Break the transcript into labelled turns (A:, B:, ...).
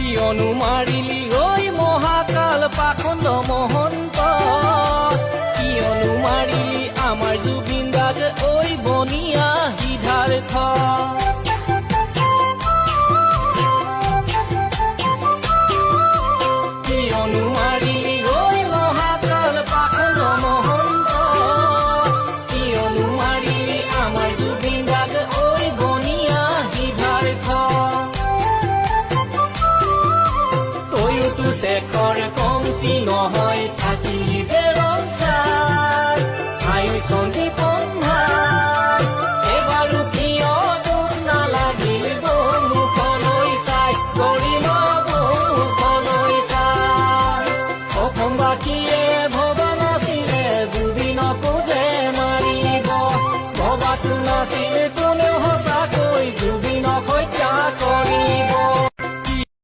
A: কিয়নো মাৰিলি ঐ মহাকাল পাখণ্ড মহন্ত কিয়নো মাৰিলি আমাৰ জুবিন দাক ঐ বনিয়া সিদ্ধাৰ্থ কিয়নো মাৰিলি ঐ মহাকাল পাখণ্ড মহন্ত কিয়নো মাৰিলি আমাৰ জুবিন দাক ঐ বনিয়া সিদ্ধাৰ্থ তয়ুতো শেখৰ কমতি নহয় থাকিলি যে ৰংচাৰ আয়ু সন্দীপন ভাই এবাৰো কিয় দুখ নালাগিল মুখলৈ চাই কৰিম